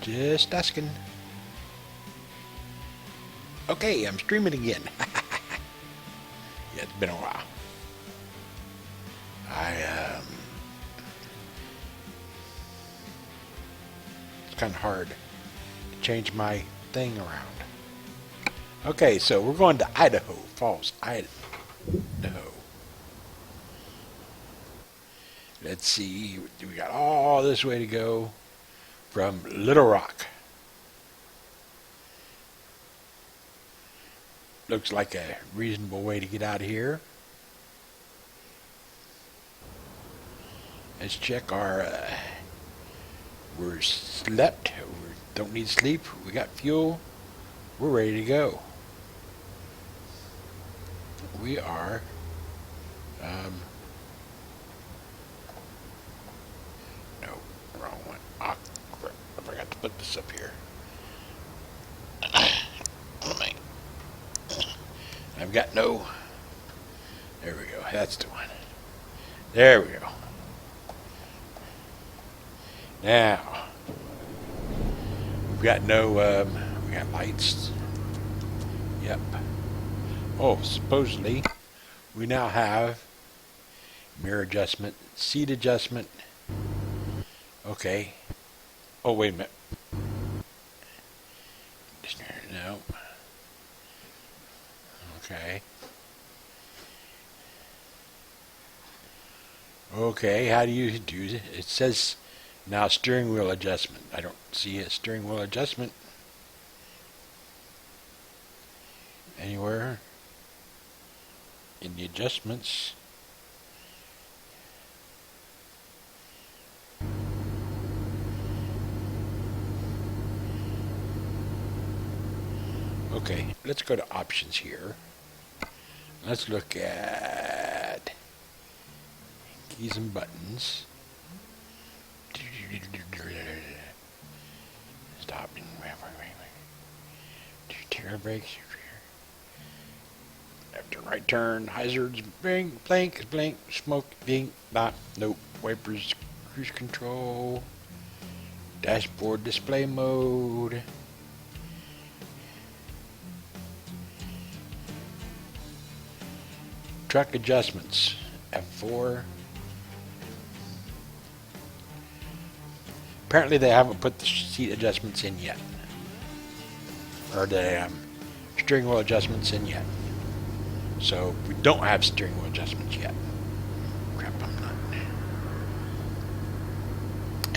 Just asking. Okay, I'm streaming again. Yeah, it's been a while. It's kind of hard to change my thing around. Okay, so we're going to Idaho Falls, Idaho. Let's see, we got all this way to go from Little Rock. Looks like a reasonable way to get out of here. Let's check our, we're slept, we don't need sleep, we got fuel, we're ready to go. We are, no, wrong one. Ah, crap, I forgot to put this up here. I've got no, there we go, that's the one. There we go. Now, we've got no, we got lights. Yep. Oh, supposedly, we now have mirror adjustment, seat adjustment. Okay. Oh, wait a minute. No. Okay. Okay, how do you do it? It says now steering wheel adjustment. I don't see a steering wheel adjustment anywhere in the adjustments. Okay, let's go to options here. Let's look at keys and buttons. Stop. Tire brakes. Left and right turn. Hazards. Blink. Blink. Smoke. Blink. Not. Nope. Wipers. Cruise control. Dashboard display mode. Truck adjustments. F4. Apparently they haven't put the seat adjustments in yet. Or the steering wheel adjustments in yet. So we don't have steering wheel adjustments yet. Crap, I'm not.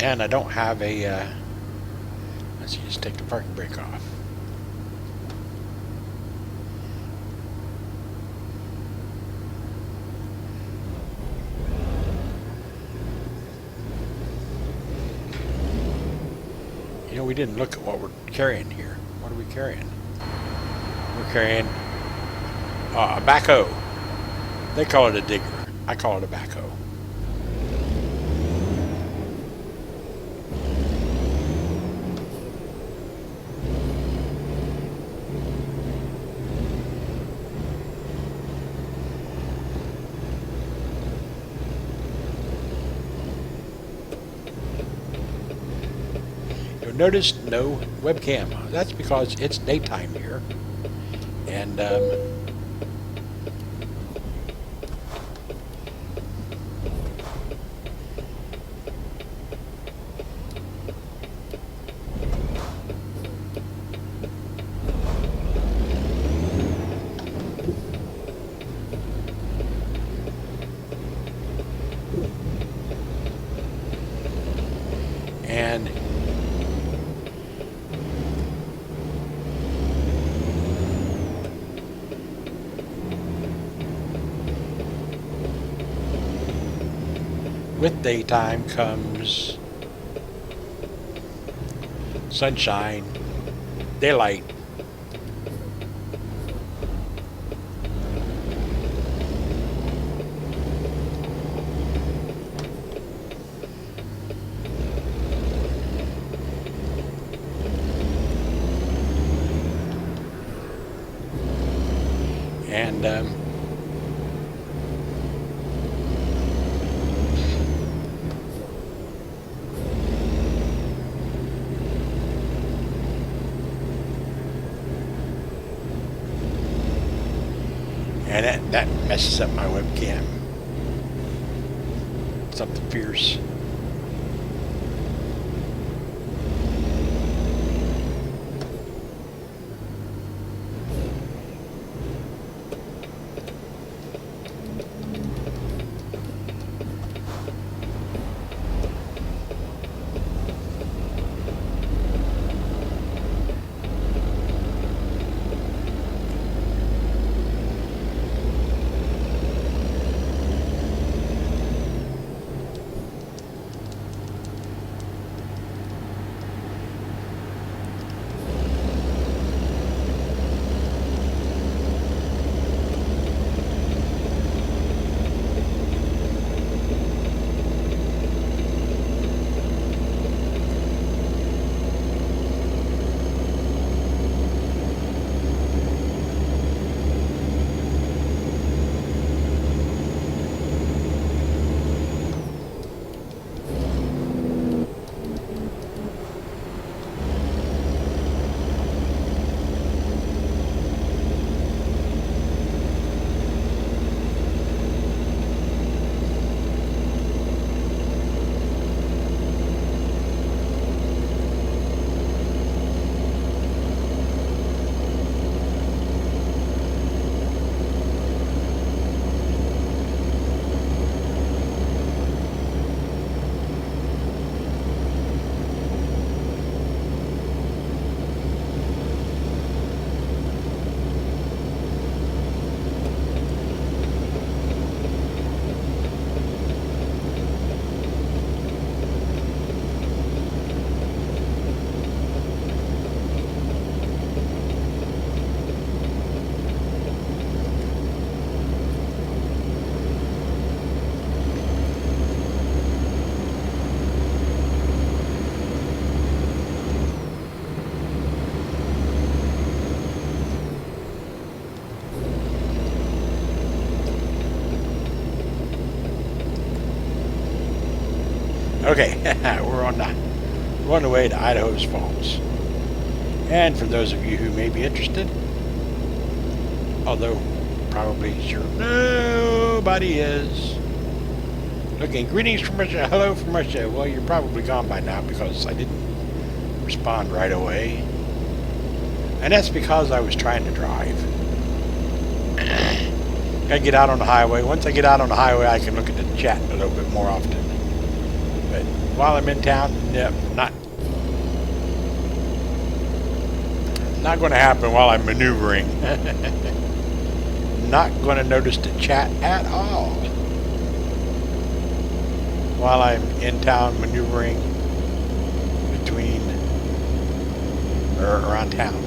And I don't have a, let's see, just take the parking brake off. You know, we didn't look at what we're carrying here. What are we carrying? We're carrying a backhoe. They call it a digger. I call it a backhoe. Notice no webcam. That's because it's daytime here, and with daytime comes sunshine, daylight. And And that messes up my webcam. Something fierce. Okay, we're on the way to Idaho's Falls. And for those of you who may be interested, although probably sure nobody is. Okay, greetings from Russia, hello from Russia. Well, you're probably gone by now because I didn't respond right away. And that's because I was trying to drive. Gotta get out on the highway. Once I get out on the highway, I can look at the chat a little bit more often. But while I'm in town, yep, not going to happen while I'm maneuvering. Not going to notice the chat at all while I'm in town maneuvering between or around town.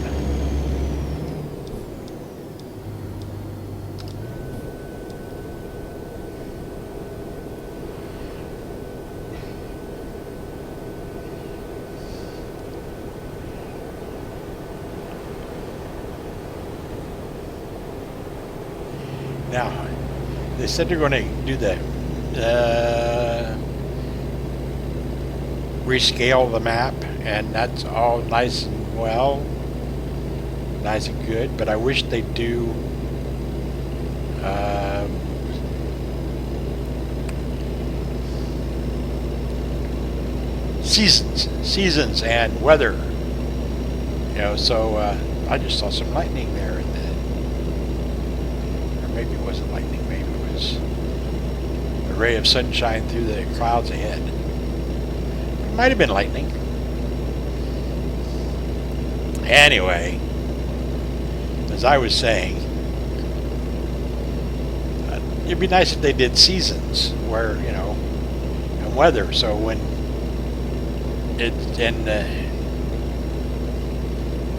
Now, they said they're going to do the rescale the map, and that's all nice and well, nice and good, but I wish they'd do seasons and weather, you know. So I just saw some lightning there, and or maybe it wasn't lightning, maybe it was a ray of sunshine through the clouds ahead. It might have been lightning. Anyway, as I was saying, it'd be nice if they did seasons where, you know, and weather, so when it's in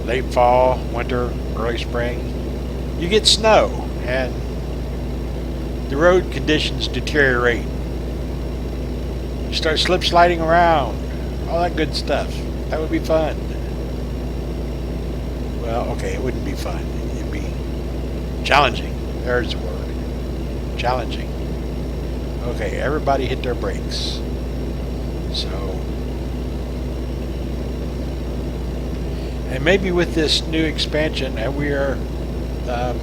late fall, winter, early spring, you get snow and the road conditions deteriorate. You start slip sliding around, all that good stuff. That would be fun. Well, okay, it wouldn't be fun. It'd be challenging. There's the word. Challenging. Okay, everybody hit their brakes. So, and maybe with this new expansion, and we are, I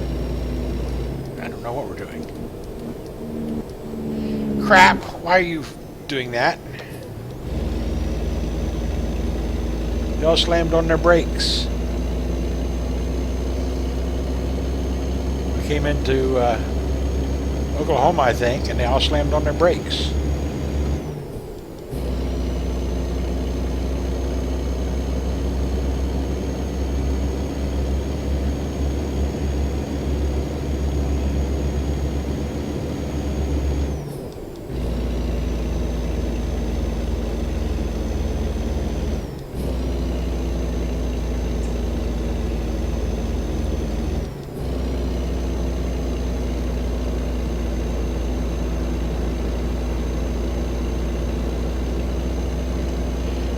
don't know what we're doing. Crap! Why are you doing that? They all slammed on their brakes. We came into Oklahoma, I think, and they all slammed on their brakes.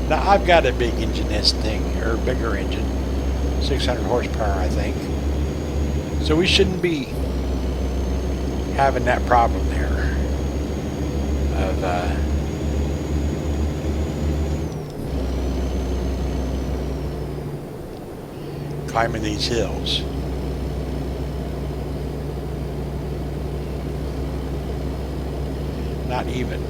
Now I've got a big engine this thing, or bigger engine, 600 horsepower I think. So we shouldn't be having that problem there of climbing these hills. Not even.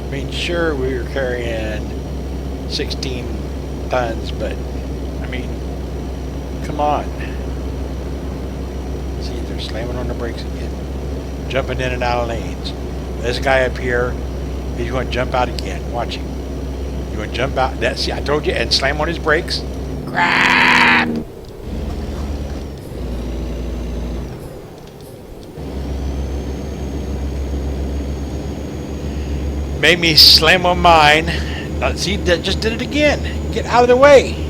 I mean, sure, we were carrying 16 tons, but I mean, come on. See, they're slamming on the brakes again, jumping in and out of lanes. This guy up here, he's going to jump out again. Watch him. He's going to jump out. See, I told you, and slam on his brakes. Crap! Made me slam on mine. See, that just did it again. Get out of the way.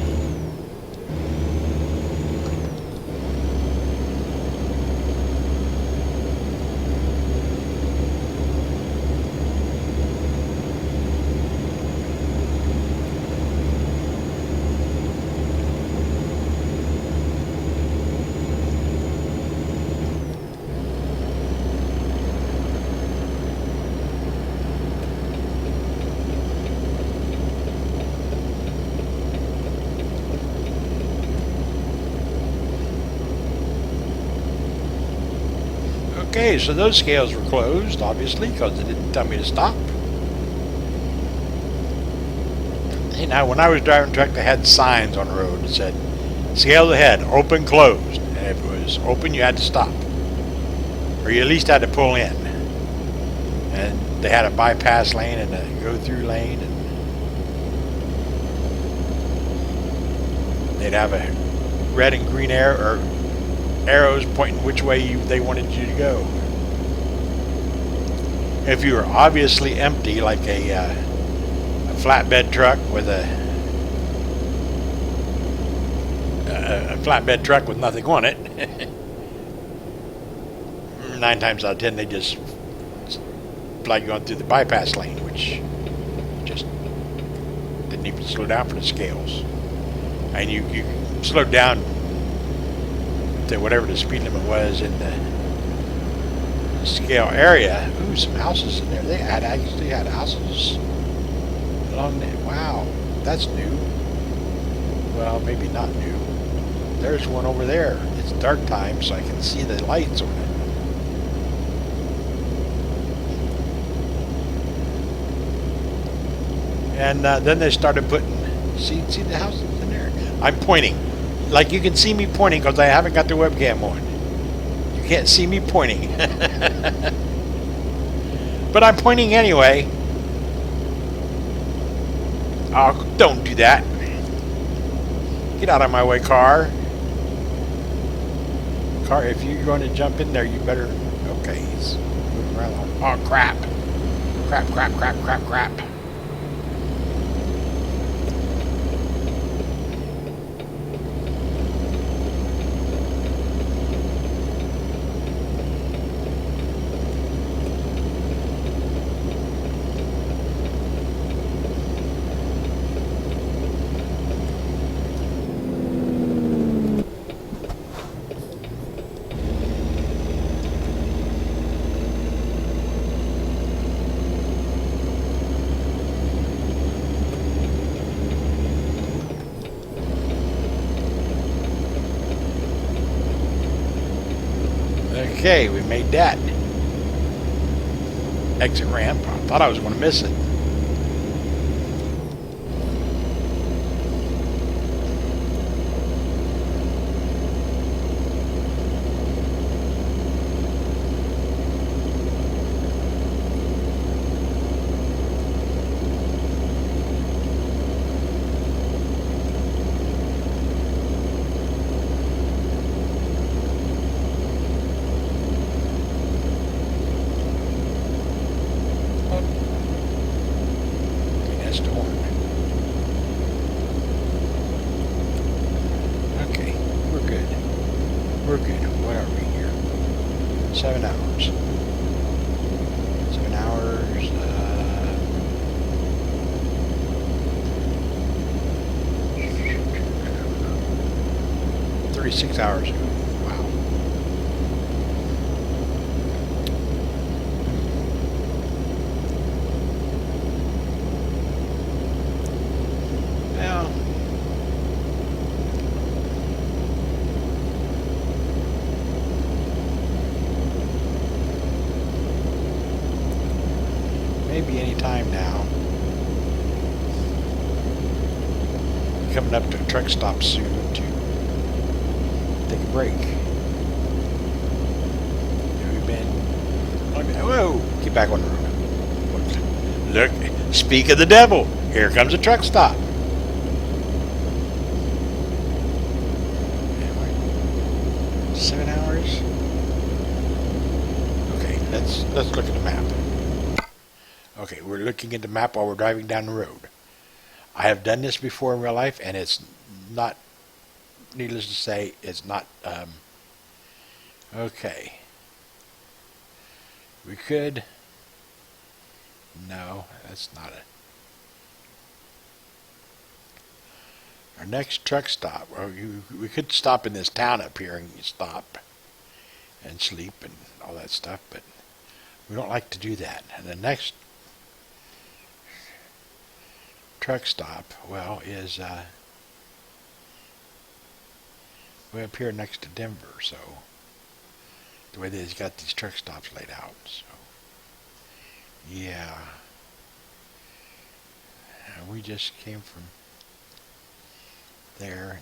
Okay, so those scales were closed, obviously, because they didn't tell me to stop. You know, when I was driving a truck, they had signs on the road that said, scales ahead, open, closed. And if it was open, you had to stop. Or you at least had to pull in. And they had a bypass lane and a go-through lane. And they'd have a red and green arrow, or arrows pointing which way they wanted you to go. If you were obviously empty, like a flatbed truck with a flatbed truck with nothing on it, 9 times out of 10 they just flag you on through the bypass lane, which just didn't even slow down for the scales. And you slowed down to whatever the speed limit was in the scale area. Ooh, some houses in there. They actually had houses along there. Wow, that's new. Well, maybe not new. There's one over there. It's dark time, so I can see the lights on it. And then they started putting, see the houses in there? I'm pointing. Like you can see me pointing because I haven't got the webcam on. You can't see me pointing. But I'm pointing anyway. Oh, don't do that. Get out of my way, car. Car, if you're going to jump in there, you better... Okay, he's moving around. Oh, crap. Crap, crap, crap, crap, crap. Okay, we made that. Exit ramp. I thought I was going to miss it. Okay, we're good. We're good. What are we here? 7 hours. 7 hours. 36 hours ago. Wow. Well, maybe any time now. Coming up to a truck stop soon to take a break. We've been. Whoa! Get back on the road. Look, speak of the devil. Here comes a truck stop. Anyway, 7 hours. Okay, let's look at the map. Okay, we're looking at the map while we're driving down the road. I have done this before in real life, and it's not, needless to say, it's not, okay. We could, no, that's not it. Our next truck stop, well, we could stop in this town up here and stop and sleep and all that stuff, but we don't like to do that. And the next truck stop, well, is way up here next to Denver, so the way they've got these truck stops laid out, so yeah. And we just came from there.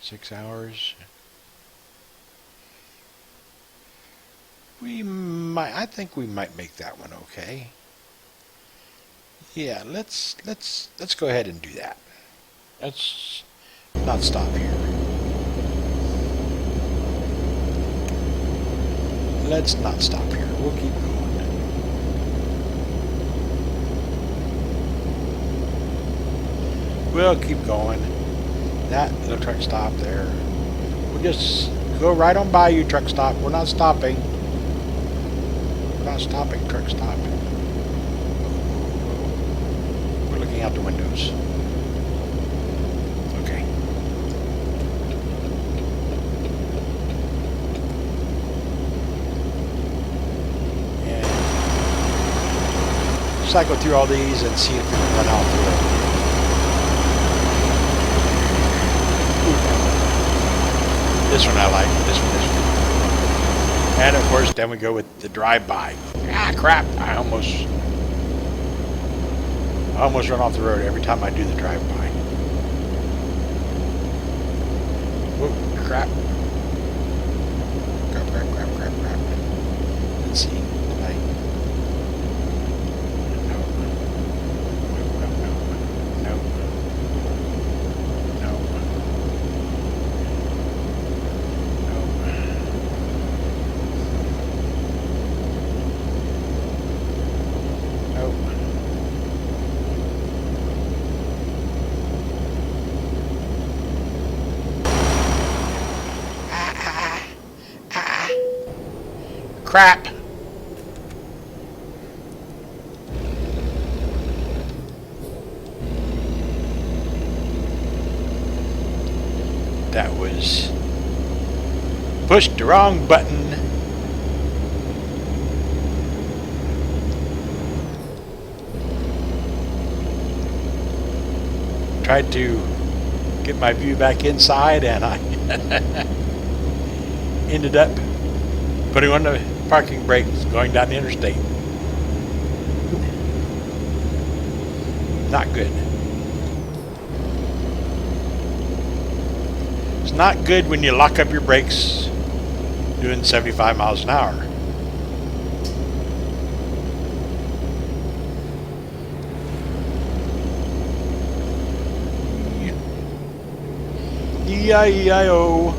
6 hours. I think we might make that one okay. Yeah, let's go ahead and do that. Let's not stop here. Let's not stop here. We'll keep going. We'll keep going. That little truck stop there. We'll just go right on by you, truck stop. We're not stopping. We're not stopping, truck stop. We're looking out the windows. Okay. And cycle through all these and see if we can run off the road. This one I like. This one. And of course, then we go with the drive-by. Ah, crap! I almost run off the road every time I do the drive-by. Whoa, crap. Crap. Let's see. Crap. That was pushed the wrong button. Tried to get my view back inside, and I ended up putting on the parking brakes going down the interstate. Not good. It's not good when you lock up your brakes doing 75 miles an hour. E-I-E-I-O.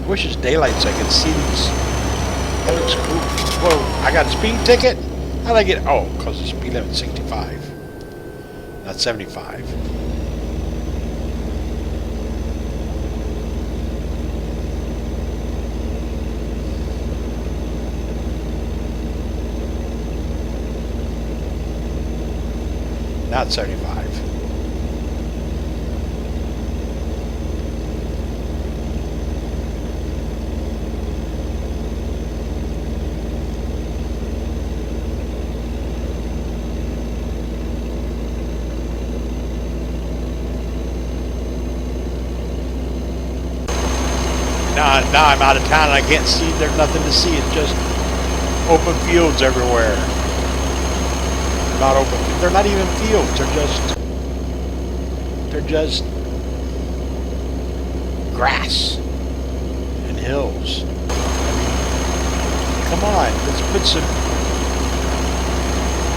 Wish it's daylight so I can see these. That looks cool. Whoa, I got a speeding ticket? How'd I get? Oh, because the speed limit's 65. Not 75. Not 75. Now I'm out of town and I can't see. There's nothing to see. It's just open fields everywhere. Not open. They're not even fields. They're just grass and hills. I mean, come on, let's put some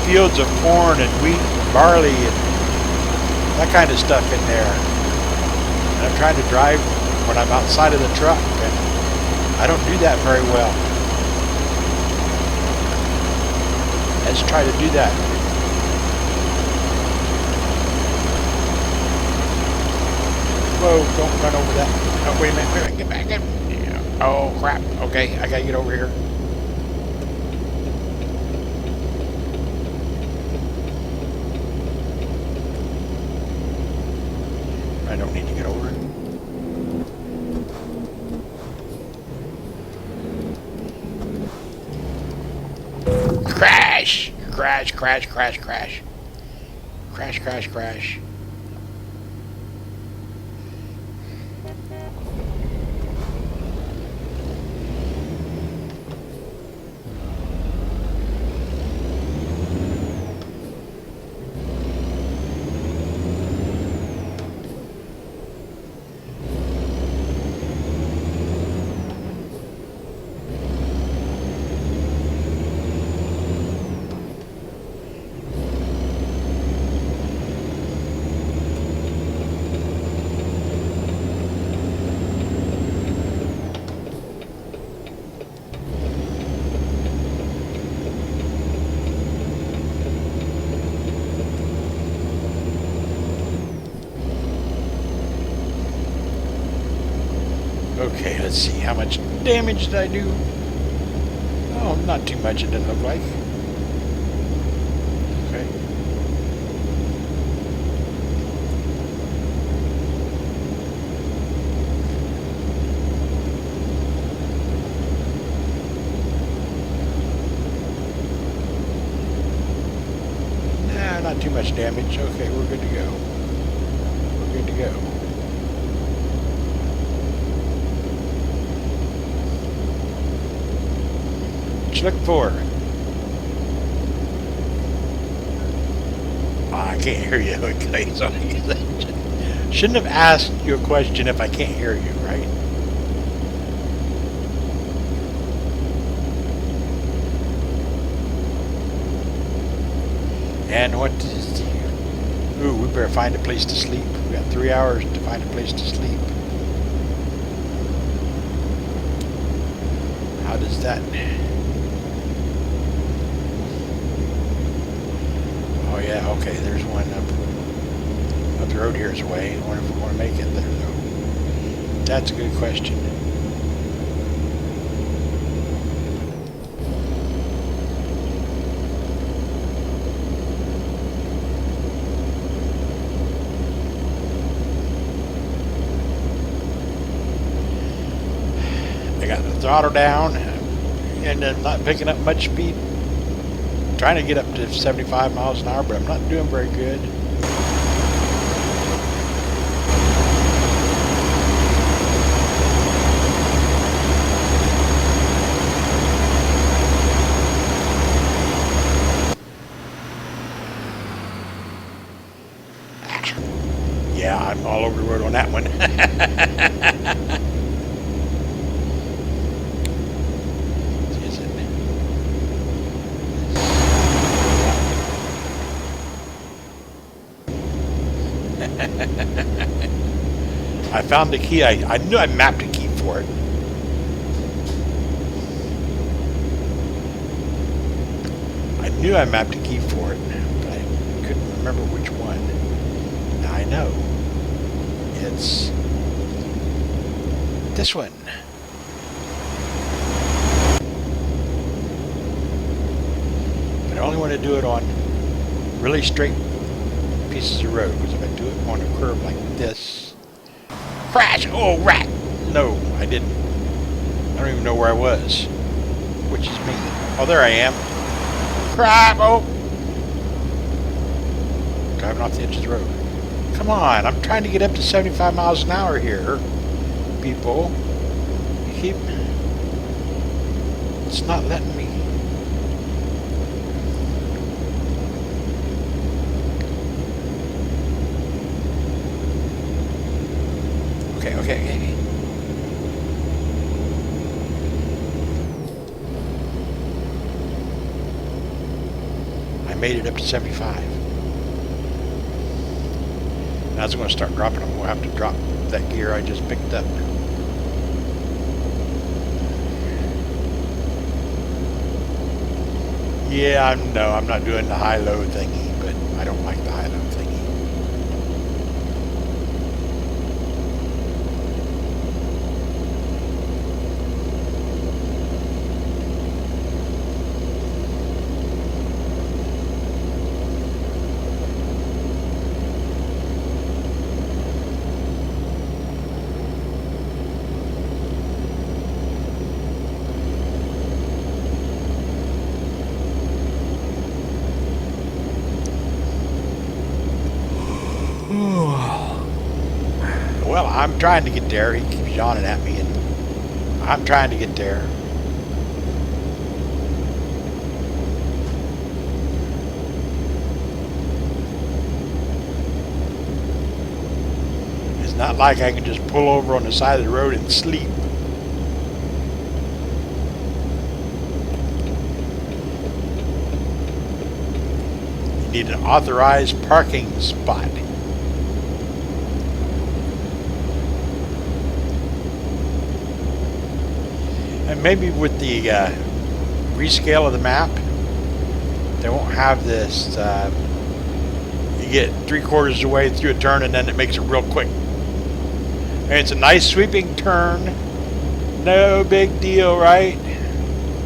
fields of corn and wheat and barley and that kind of stuff in there. And I'm trying to drive when I'm outside of the truck, and I don't do that very well. Let's try to do that. Whoa, don't run over that. Oh, wait a minute, get back in. Yeah. Oh, crap. Okay, I gotta get over here. I don't need to get over it. Crash! Crash, crash, crash, crash. Crash, crash, crash. Okay, let's see. How much damage did I do? Oh, not too much, it doesn't look like. Okay. Nah, not too much damage. Okay, we're good to go. We're good to go. Look for. Oh, I can't hear you. Okay, so shouldn't have asked you a question if I can't hear you, right? And what is? Ooh, we better find a place to sleep. We got 3 hours to find a place to sleep. How does that? Oh yeah, okay, there's one up the road here's a way. I wonder if we want to make it there though. That's a good question. I got the throttle down and I'm not picking up much speed. Trying to get up to 75 miles an hour, but I'm not doing very good. I found the key. I knew I mapped a key for it. I knew I mapped a key for it, but I couldn't remember which one. Now I know. It's this one. But I only want to do it on really straight pieces of road, because if I do it on a curve like this, crash! Oh, rat! No, I didn't. I don't even know where I was, which is me. Oh, there I am. Crap! Oh! Driving off the edge of the road. Come on, I'm trying to get up to 75 miles an hour here, people. You keep... It's not letting me. Okay. I made it up to 75. Now it's going to start dropping. I'm going to have to drop that gear I just picked up. Yeah, I'm not doing the high-low thingy, but I don't like the high-low thingy. Well, I'm trying to get there. He keeps yawning at me, and I'm trying to get there. It's not like I can just pull over on the side of the road and sleep. You need an authorized parking spot. And maybe with the rescale of the map, they won't have this. You get 3/4 of the way through a turn, and then it makes it real quick. And it's a nice sweeping turn. No big deal, right?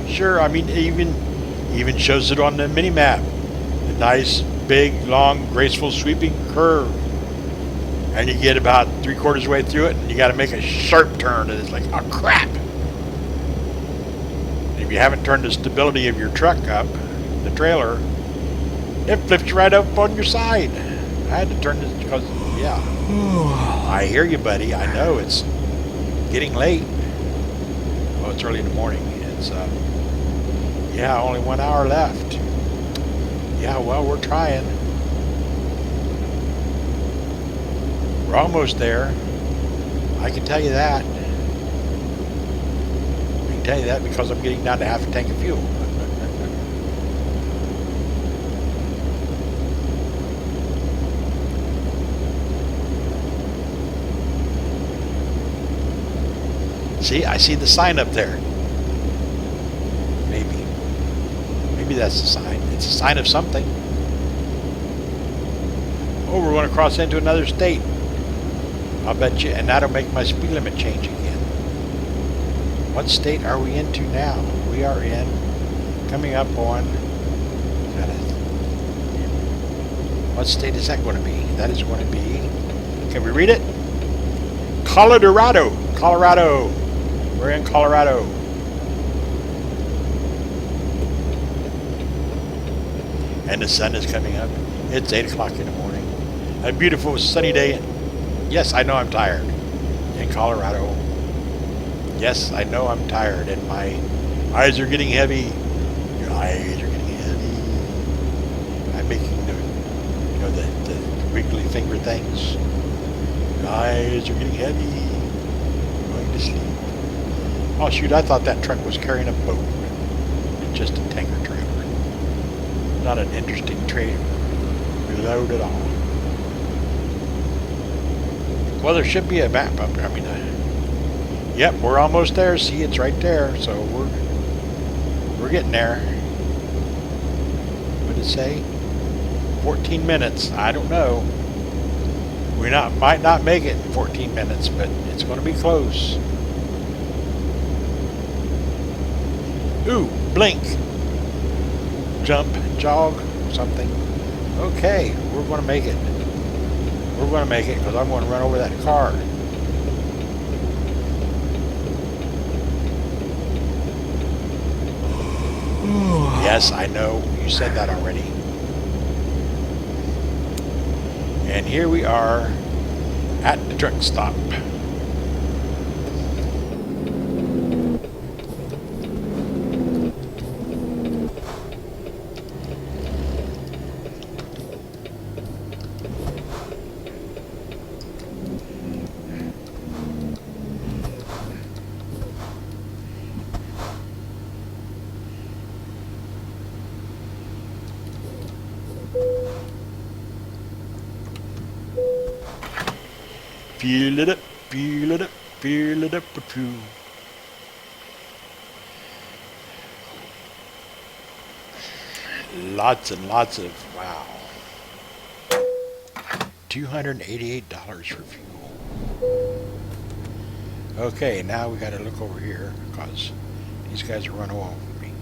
Sure. I mean, even shows it on the mini map. A nice, big, long, graceful sweeping curve. And you get about 3/4 of the way through it, and you got to make a sharp turn, and it's like, oh crap! If you haven't turned the stability of your truck up, the trailer, it flips you right up on your side. I had to turn this because, yeah. I hear you, buddy. I know it's getting late. Well, it's early in the morning. It's, yeah, only 1 hour left. Yeah, well, we're trying. We're almost there. I can tell you that. Tell you that because I'm getting down to half a tank of fuel. See, I see the sign up there. Maybe that's the sign. It's a sign of something. Oh, we're going to cross into another state. I'll bet you, and that'll make my speed limit change again. What state are we into now? We are coming up on, what state is that going to be? That is going to be, can we read it? Colorado. We're in Colorado. And the sun is coming up. It's 8 o'clock in the morning. A beautiful sunny day. Yes, I know I'm tired. In Colorado. Yes, I know I'm tired, and my eyes are getting heavy. Your eyes are getting heavy. I'm making the wiggly finger things. Your eyes are getting heavy. I'm going to sleep. Oh shoot! I thought that truck was carrying a boat. It's just a tanker trailer. Not an interesting trailer. Reload it all. Well, there should be a map up there. I mean, yep, we're almost there. See, it's right there. So we're getting there. What did it say? 14 minutes. I don't know. Might not make it in 14 minutes, but it's going to be close. Ooh, blink. Jump, jog, something. Okay, we're going to make it. We're going to make it because I'm going to run over that car. Yes, I know. You said that already. And here we are at the truck stop. Feel it up, feel it up, feel it up, poo. Lots and lots of, wow. $288 for fuel. Okay, now we got to look over here because these guys are running over me.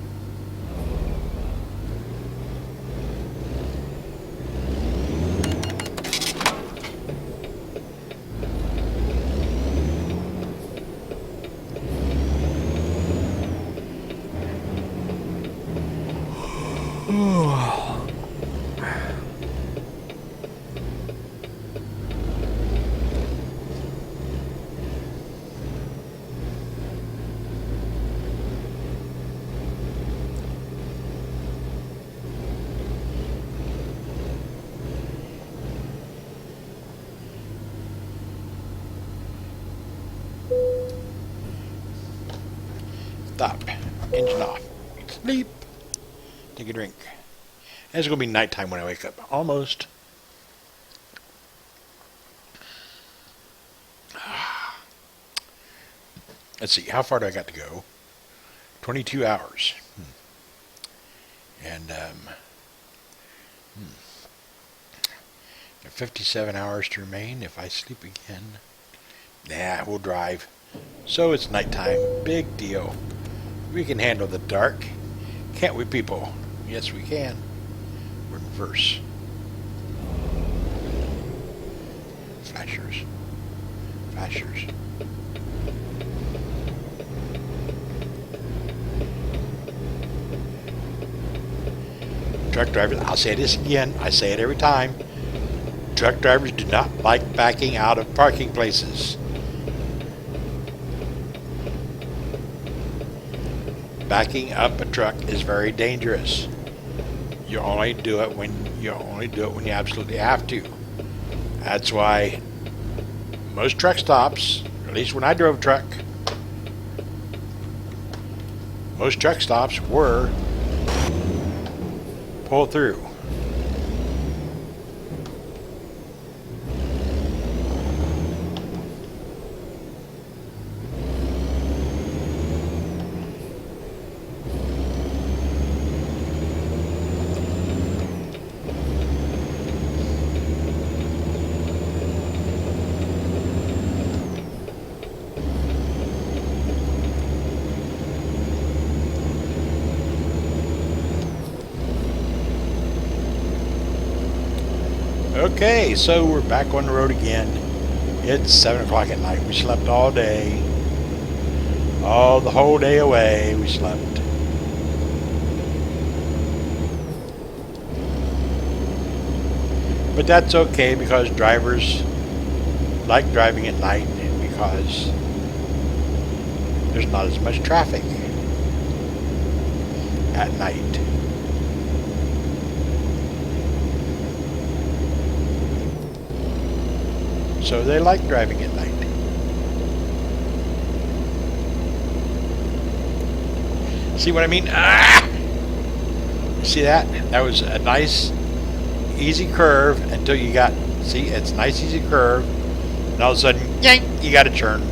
Stop. Engine off. Sleep. Take a drink. And it's going to be nighttime when I wake up. Almost. Let's see. How far do I got to go? 22 hours. And 57 hours to remain. If I sleep again, nah, we'll drive. So it's nighttime. Big deal. We can handle the dark. Can't we, people? Yes, we can. We're in reverse. Flashers. Flashers. Truck drivers, I'll say this again. I say it every time. Truck drivers do not like backing out of parking places. Backing up a truck is very dangerous. You only do it when you absolutely have to. That's why most truck stops, at least when I drove a truck, most truck stops were pull through. Okay, so we're back on the road again. It's 7 o'clock at night. We slept all day. The whole day away we slept. But that's okay because drivers like driving at night because there's not as much traffic at night. So they like driving at night. See what I mean? Ah! See that? That was a nice, easy curve until you got, see, it's a nice, easy curve And all of a sudden, yank, you got to turn.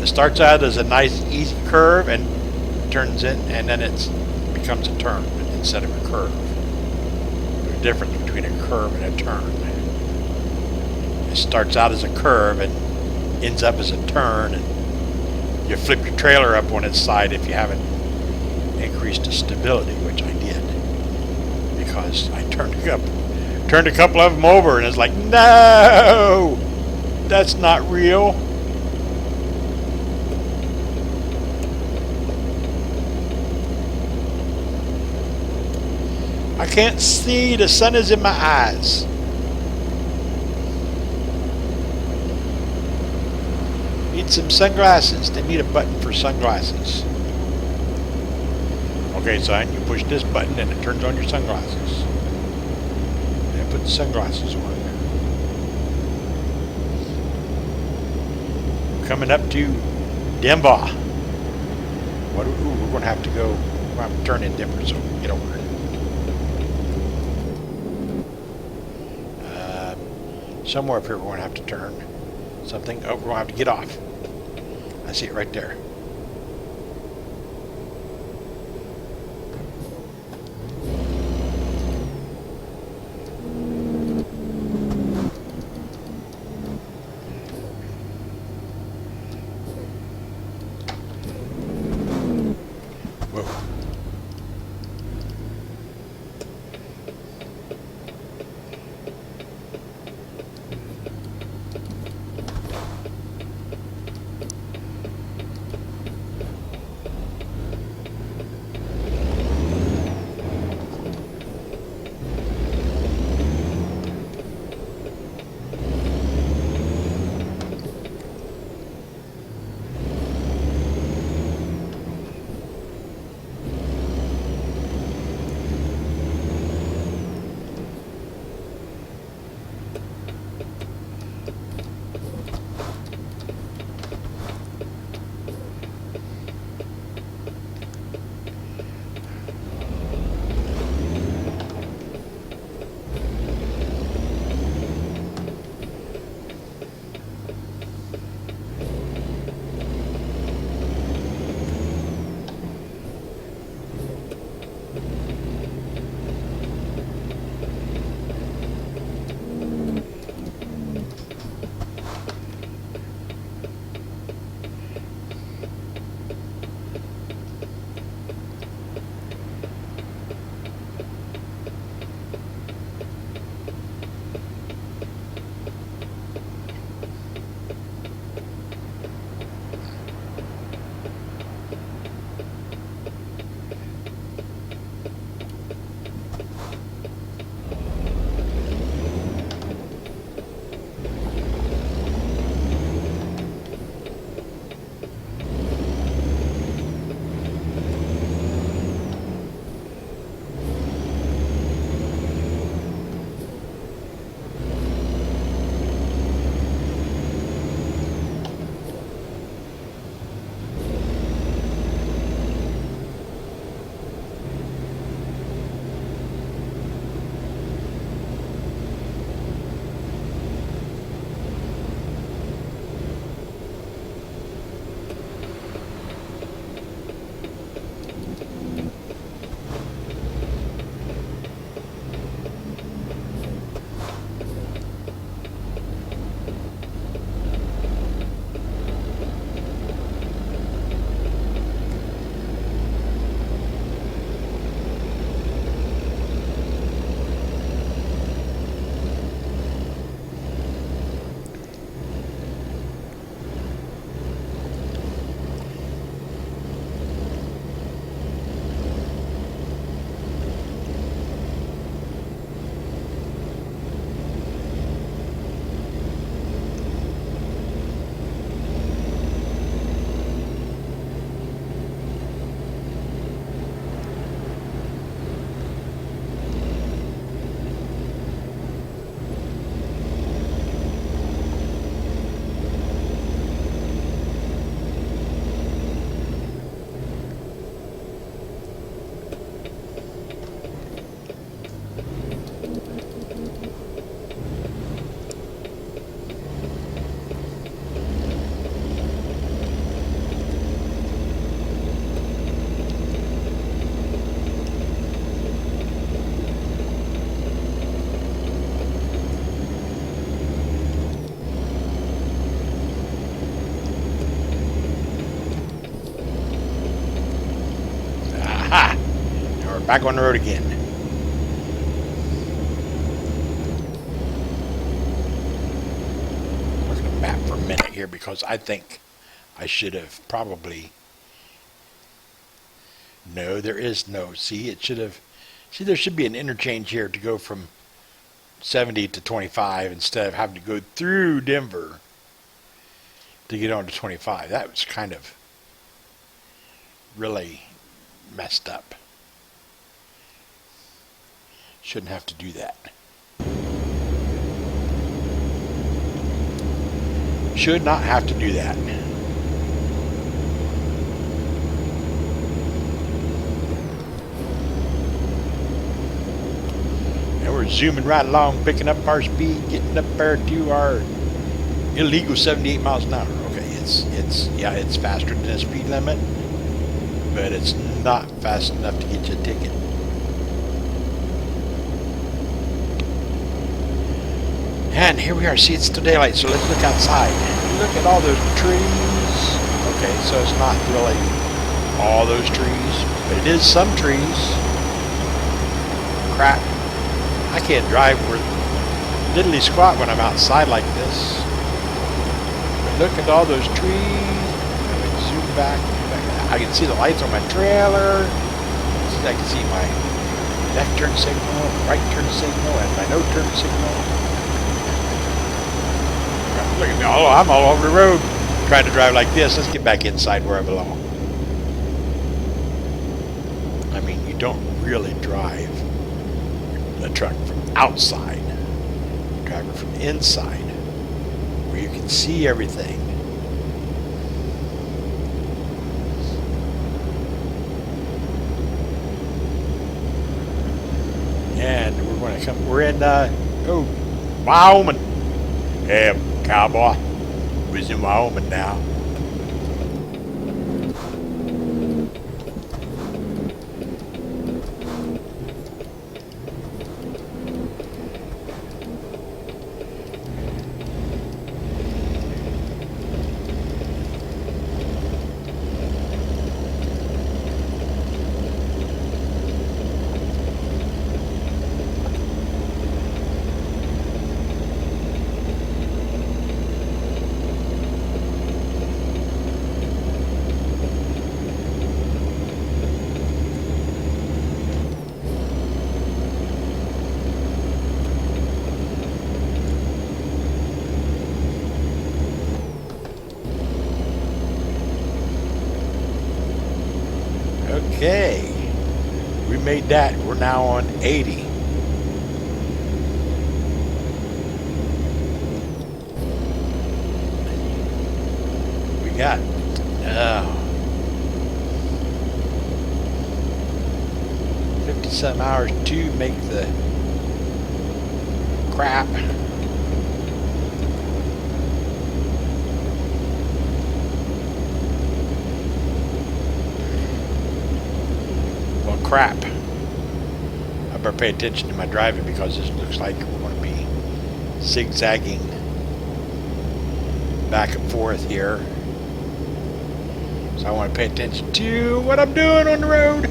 It starts out as a nice, easy curve and turns in, and then it becomes a turn instead of a curve. There's a difference between a curve and a turn. It starts out as a curve and ends up as a turn, and you flip your trailer up on its side if you haven't increased the stability, which I did, because I turned a couple of them over, and it's like, no, that's not real. I can't see, the sun is in my eyes. Need some sunglasses. They need a button for sunglasses. Okay, son, you push this button and it turns on your sunglasses. And put the sunglasses on. Coming up to Denver. We're going to have to go. We're going to have to turn in Denver, so get over it. Somewhere up here we're going to have to turn something. Oh, we're going to have to get off. I see it right there. Whoa. back on the road again. Look at the map for a minute here because I think I should have probably... No, there is no. See, it should have... See, there should be an interchange here to go from 70 to 25 instead of having to go through Denver to get on to 25. That was kind of really messed up. Shouldn't have to do that. Should not have to do that. And we're zooming right along, picking up our speed, getting up there to our illegal 78 miles an hour. Okay, it's faster than the speed limit, but it's not fast enough to get you a ticket. And here we are. See, it's still daylight, so let's look outside. Look at all those trees. Okay, so it's not really all those trees, but it is some trees. Crap. I can't drive worth diddly squat when I'm outside like this. But look at all those trees. And we zoom back. I can see the lights on my trailer. I can see my left turn signal, right turn signal, and my no turn signal. Look at me. Oh, I'm all over the road trying to drive like this. Let's get back inside where I belong. I mean, you don't really drive a truck from outside. You drive it from inside where you can see everything. And we're going to come, we're in, Wyoming. Yeah, cowboy. We're in Wyoming now. Okay, we made that. We're now on 80. We got 50-some hours to make the crap. Crap. I better pay attention to my driving because this looks like we're going to be zigzagging back and forth here. So I want to pay attention to what I'm doing on the road.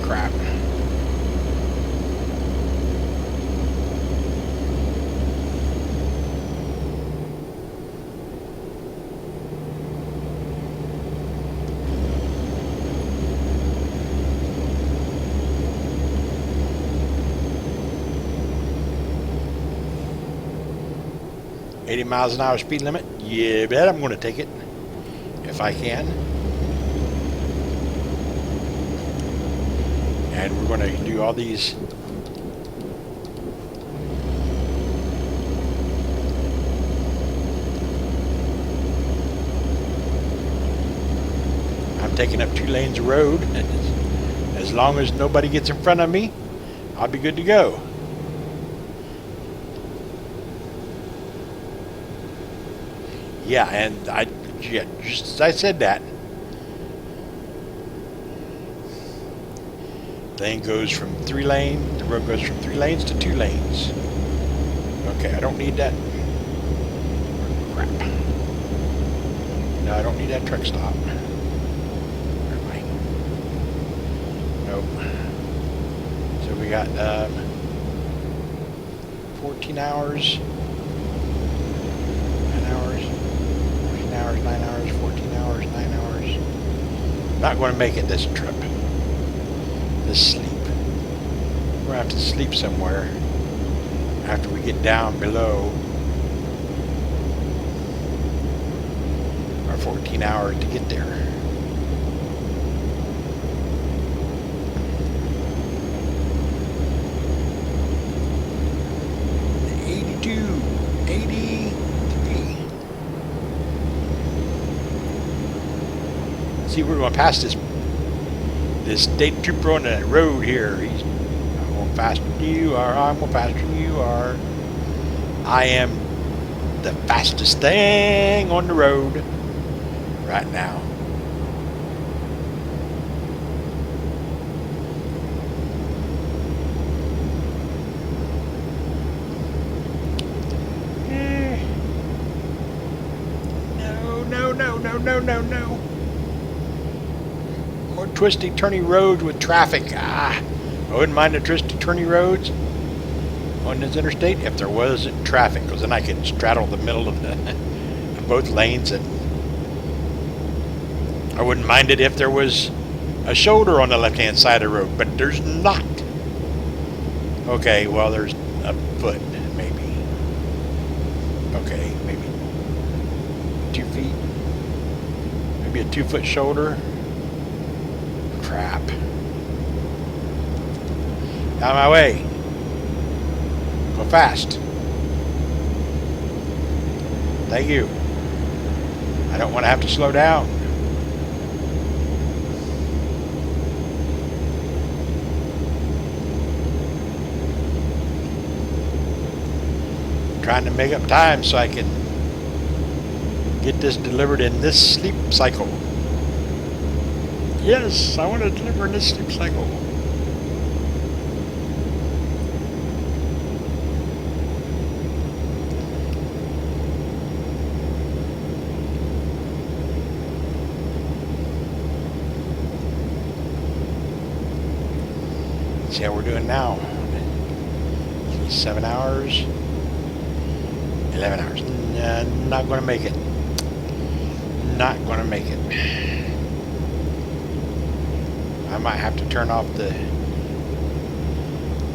Crap. $80 miles an hour speed limit. Yeah, bet I'm going to take it if I can. And we're going to do all these I'm taking up 2 lanes of road. As long as nobody gets in front of me, I'll be good to go. Yeah, and Yeah, just as I said that. Lane goes from 3 lanes. The road goes from 3 lanes to 2 lanes. Okay, I don't need that. Crap. No, I don't need that truck stop. Where am I? Nope. So we got 14 hours. 9 hours. 14 hours, 9 hours, 14 hours, 9 hours. Not going to make it this trip. This sleep. We're going to have to sleep somewhere after we get down below our 14 hours to get there. See, we're going past this state trooper on that road here. He's going faster than you are. I'm going faster than you are. I am the fastest thing on the road right now. No. More twisty, turny roads with traffic. I wouldn't mind the twisty, turny roads on this interstate if there wasn't traffic, because then I could straddle the middle of both lanes, and I wouldn't mind it if there was a shoulder on the left-hand side of the road, but there's not. Okay, well, there's a foot, maybe. Okay, maybe 2 feet. Maybe a 2-foot shoulder. Crap. Out of my way. Go fast. Thank you. I don't want to have to slow down. Trying to make up time so I can get this delivered in this sleep cycle. Yes, I want to deliver in this sleep cycle. See how we're doing now. 7 hours. 11 hours. Not going to make it. Not going to make it. I might have to turn off the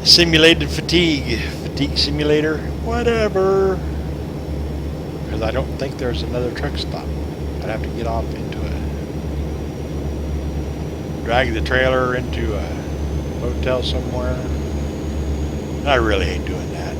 simulated fatigue simulator, whatever, because I don't think there's another truck stop. I'd have to get off into drag the trailer into a hotel somewhere. I really hate doing that.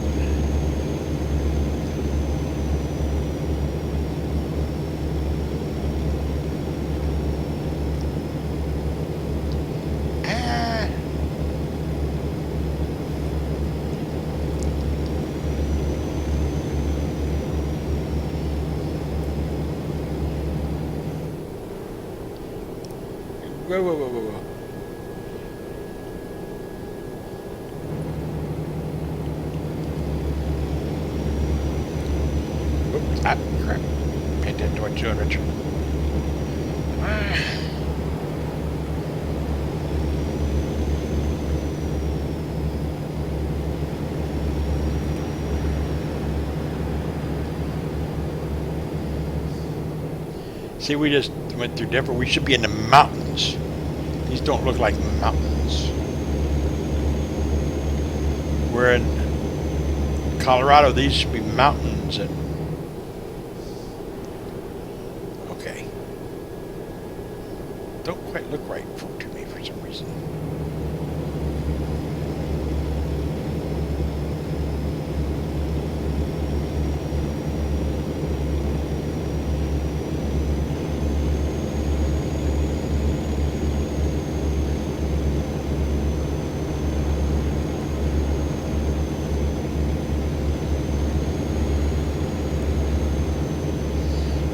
Whoa. Oops, crap. Pay attention to what you're doing, Richard. See, we just went through different. We should be in the mountains. These don't look like mountains. We're in Colorado. These should be mountains. And okay, don't quite look right to me for some reason.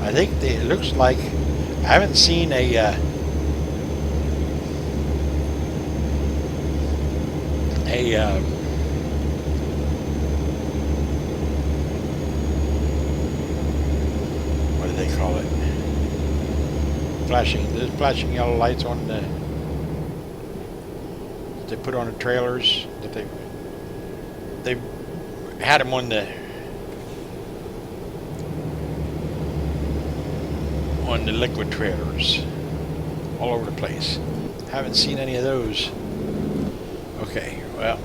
I think it looks like I haven't seen a what do they call it? There's flashing yellow lights on the that they put on the trailers that they had them on the liquid trailers all over the place. Haven't seen any of those. Okay, well.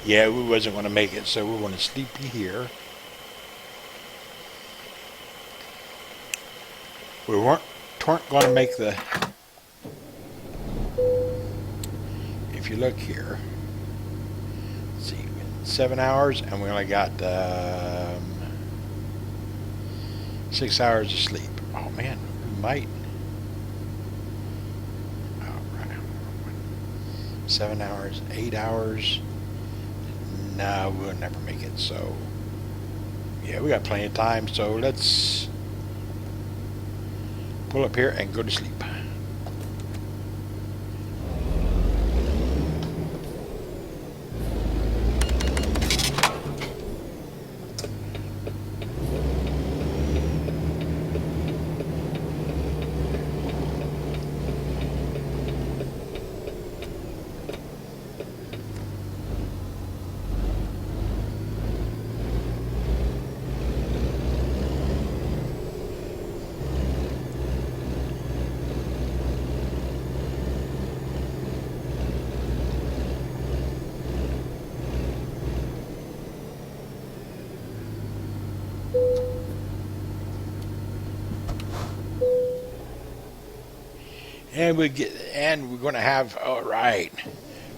Yeah, we wasn't going to make it, so we're going to sleep here. We weren't going to make the... If you look here, let's see, 7 hours, and we only got 6 hours of sleep. Oh man, we might. Oh, right. 7 hours, 8 hours. No, we'll never make it. So, yeah, we got plenty of time. So let's pull up here and go to sleep. And we're going to have, all right,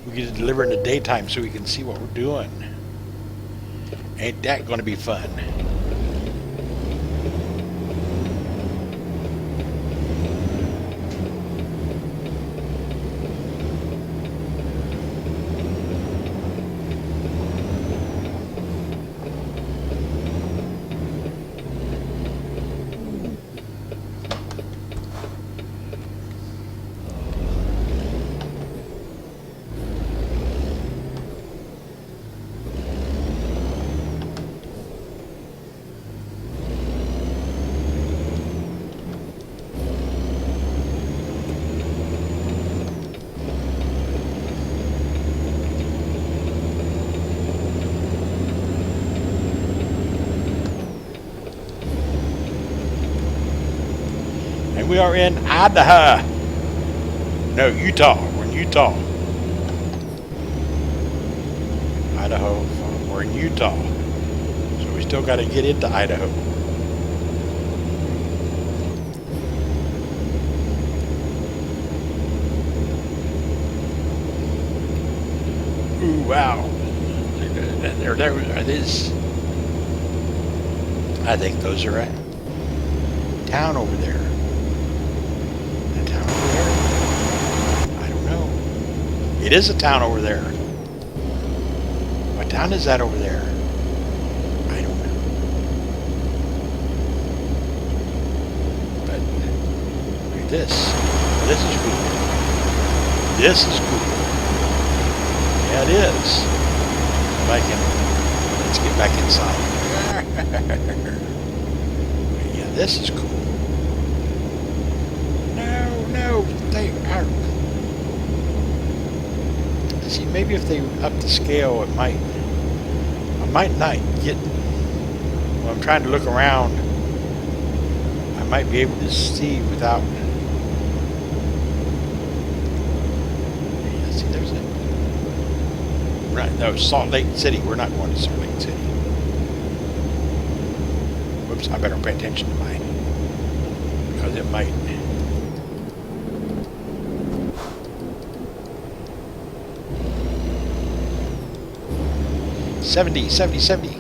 we get to deliver in the daytime so we can see what we're doing. Ain't that going to be fun? We are in Idaho. No, Utah. We're in Utah. Idaho. We're in Utah. So we still got to get into Idaho. Ooh, wow. There it is. I think those are a town over there. It is a town over there. What town is that over there? I don't know. But look at this. This is cool. This is cool. Yeah, it is. If I can, let's get back inside. Yeah, this is cool. No, they are. See, maybe if they up the scale, I might not get, well, I'm trying to look around. I I might be able to see without. Yeah, see, there's it. Right, no, Salt Lake City. We're not going to Salt Lake City. Whoops, I better pay attention to mine. Because it might. $70, $70, $70.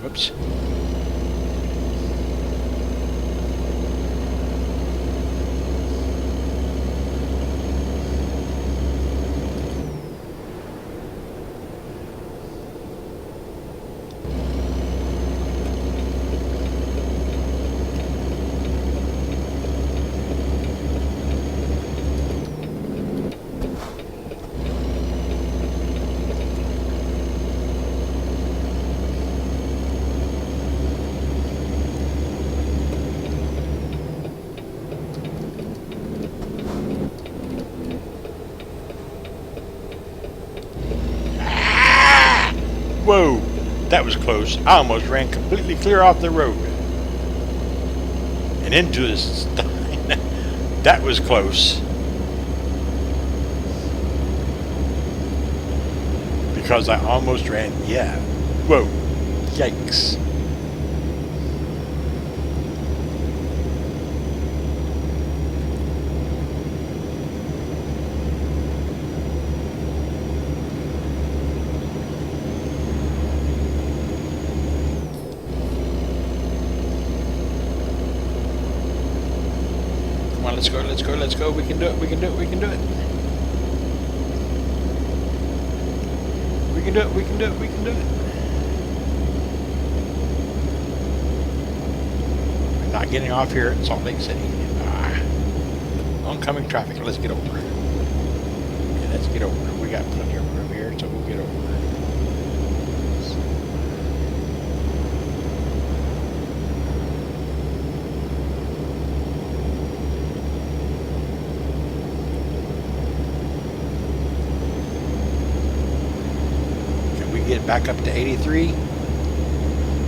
Whoops. Whoa, that was close. I almost ran completely clear off the road and into this. That was close. Because I almost ran, yeah. Whoa, yikes. Let's go, let's go, let's go. We can do it, we can do it, we can do it. We can do it, we can do it, we can do it. We're not getting off here at Salt Lake City. Oncoming traffic, let's get over. Okay, let's get over. We got plenty of room here, so we'll get over. Get back up to 83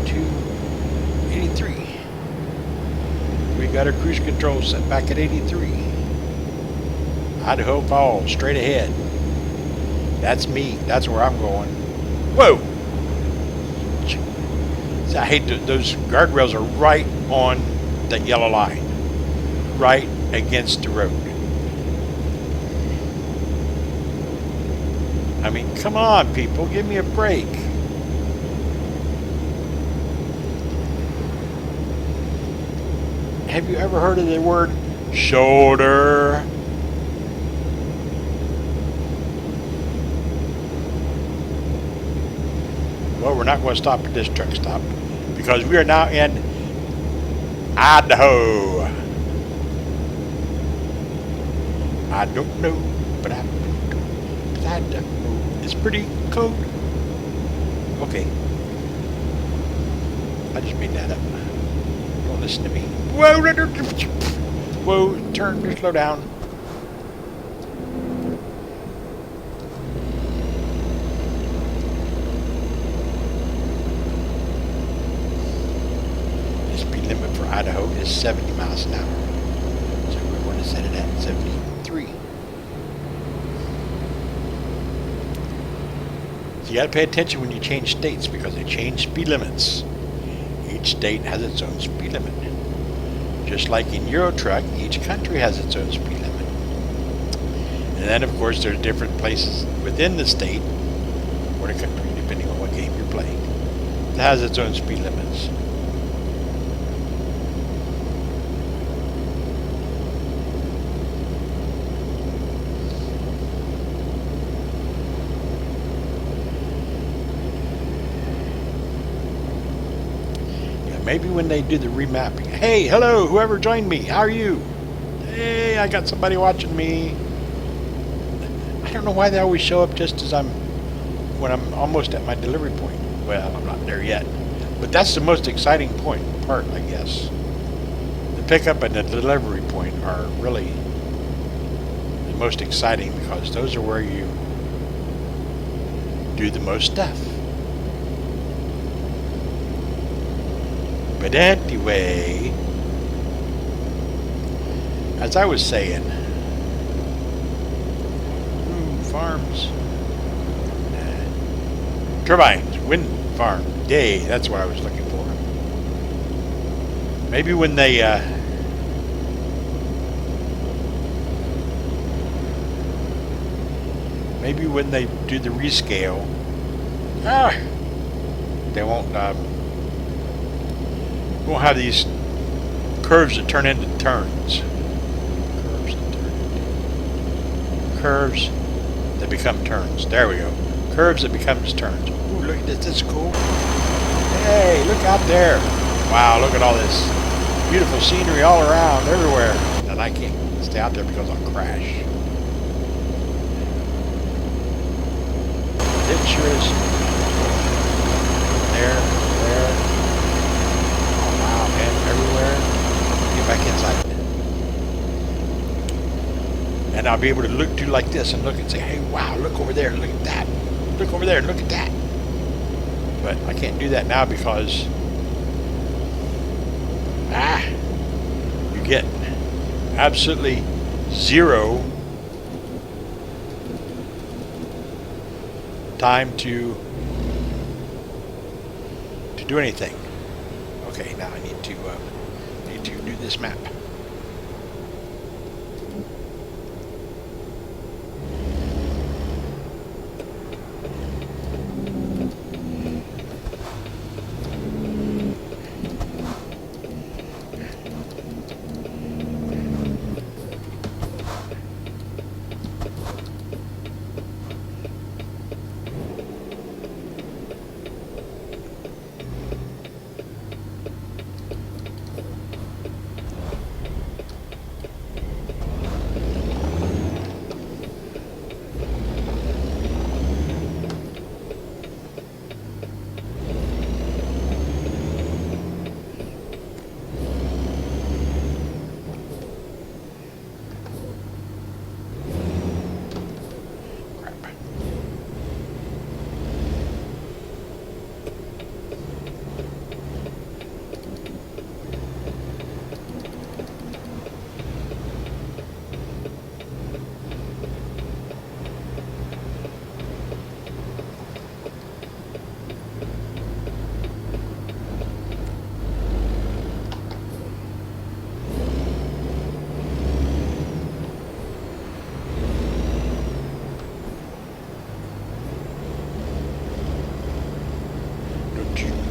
to 83. We got our cruise control set back at 83. Idaho Falls, straight ahead. That's me. That's where I'm going. Whoa! See, I hate those guardrails are right on that yellow line, right against the road. I mean, come on, people, give me a break. Have you ever heard of the word shoulder? Well, we're not going to stop at this truck stop because we are now in Idaho. I don't know, but I don't know. It's pretty cold. Okay. I just made that up. Don't listen to me. Whoa, whoa, turn, slow down. The speed limit for Idaho is 70 miles an hour. So we're going to set it at 73. You got to pay attention when you change states because they change speed limits. Each state has its own speed limit. Just like in Euro Truck, each country has its own speed limit. And then, of course, there's different places within the state or the country, depending on what game you're playing, that has its own speed limits. Maybe when they do the remapping. Hey, hello, whoever joined me. How are you? Hey, I got somebody watching me. I don't know why they always show up just as when I'm almost at my delivery point. Well, I'm not there yet. But that's the most exciting part, I guess. The pickup and the delivery point are really the most exciting because those are where you do the most stuff. But anyway, as I was saying, farms, turbines, wind farm, yay, that's what I was looking for. Maybe when they do the rescale, they won't have these curves that turn into turns. Curves that become turns. There we go. Curves that becomes turns. Ooh, look at this. This is cool. Hey, look out there. Wow, look at all this beautiful scenery all around, everywhere. And I can't stay out there because I'll crash. It sure is. There. Oh, wow, man. Everywhere. Get back inside. And I'll be able to do like this and look and say, hey, wow, look over there, look at that. Look over there, look at that. But I can't do that now because you get absolutely zero time to do anything. Okay, now I need to do this map.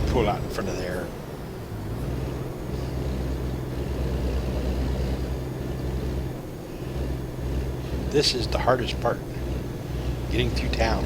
Pull out in front of there. This is the hardest part, getting through town.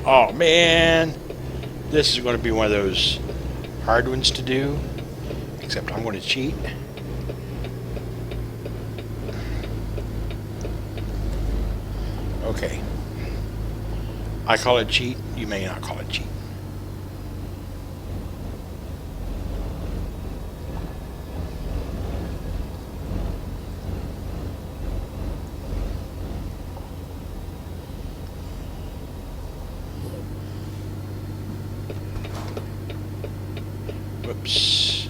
Oh man, this is going to be one of those hard ones to do, except I'm going to cheat. Okay, I call it cheat, you may not call it cheat. Whoops.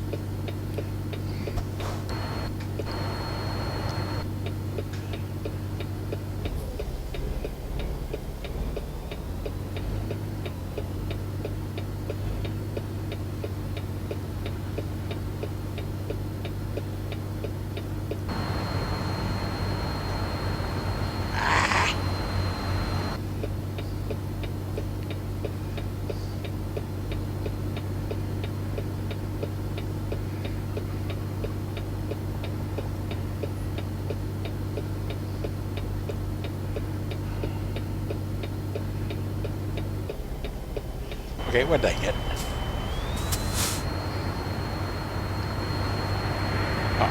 Okay, what did I get? Oh,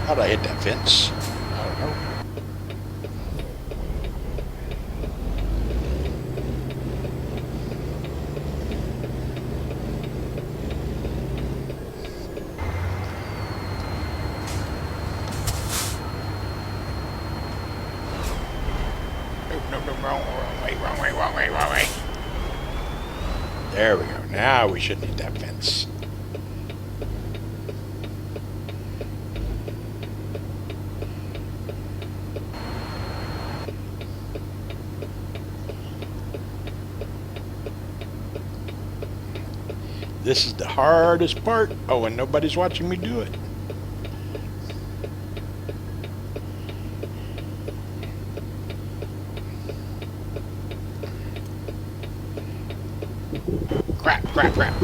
how did I hit that fence? I don't know. No, wrong way. There we go. Now we shouldn't hit that fence. This is the hardest part. Oh, and nobody's watching me do it. Crap.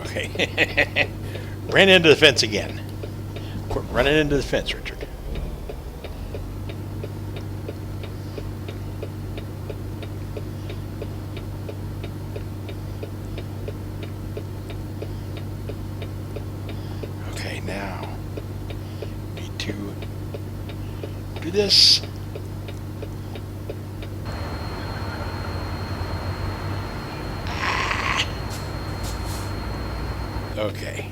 Okay. Ran into the fence again. Quit running into the fence, Richard. Okay, now need to do this. Okay.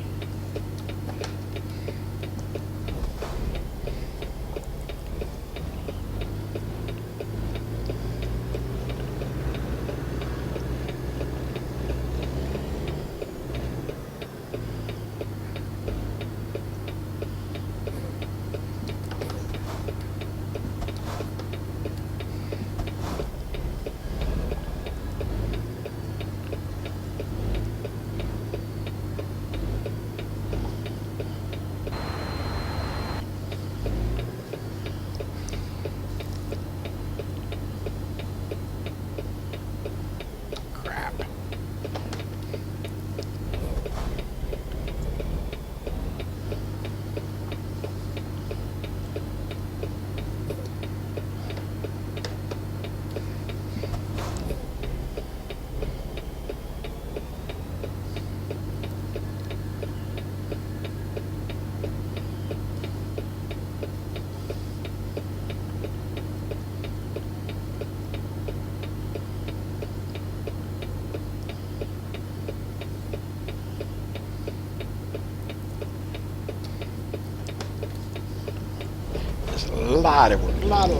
A lot of work, a lot.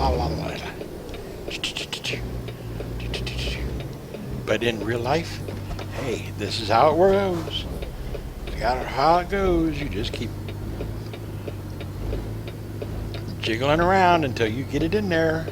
But in real life, hey, this is how it goes. You got how it goes. You just keep jiggling around until you get it in there.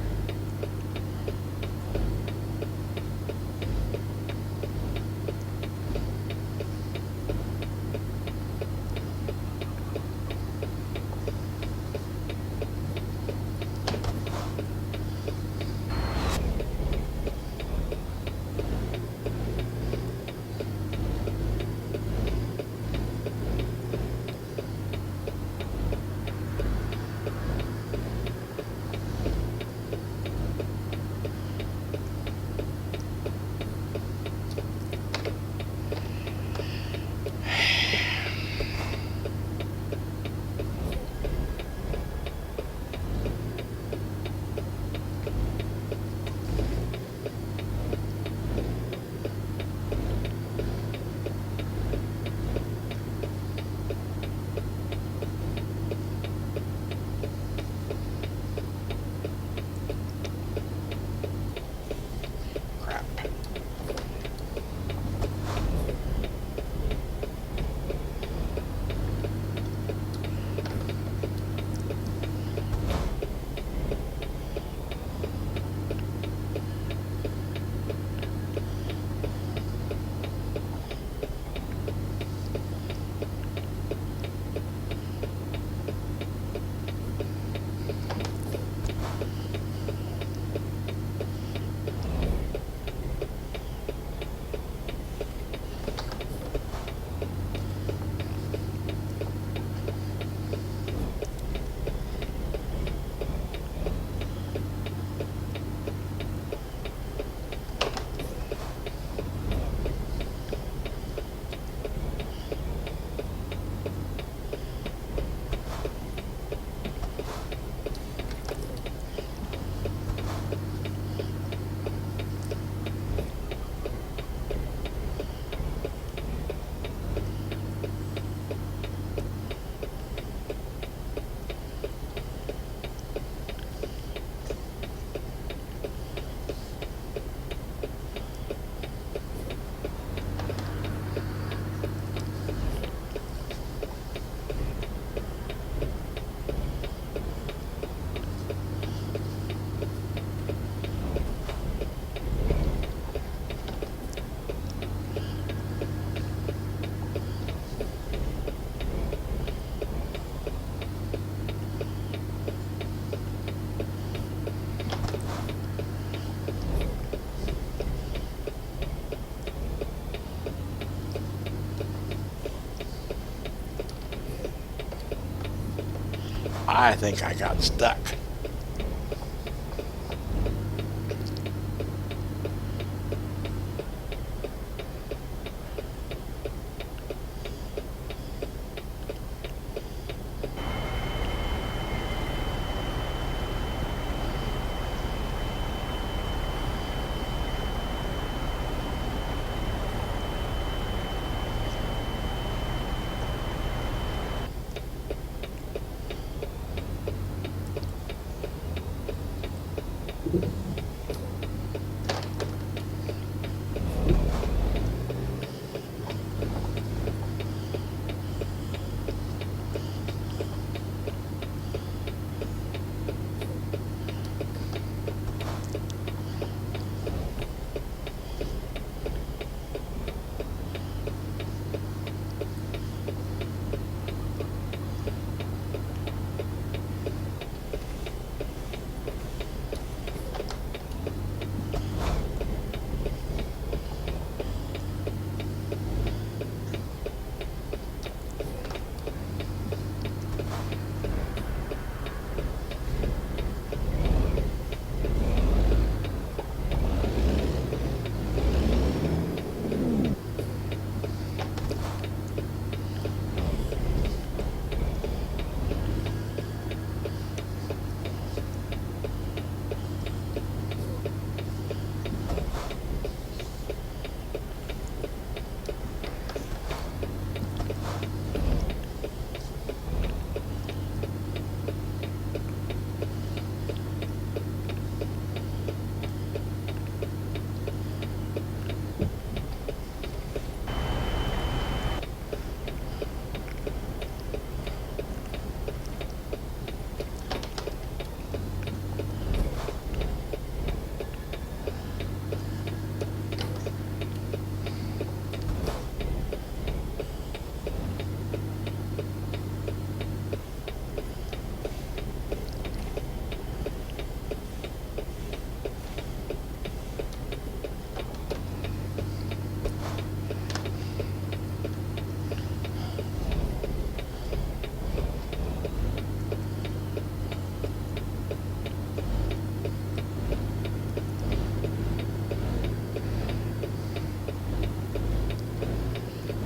I think I got stuck.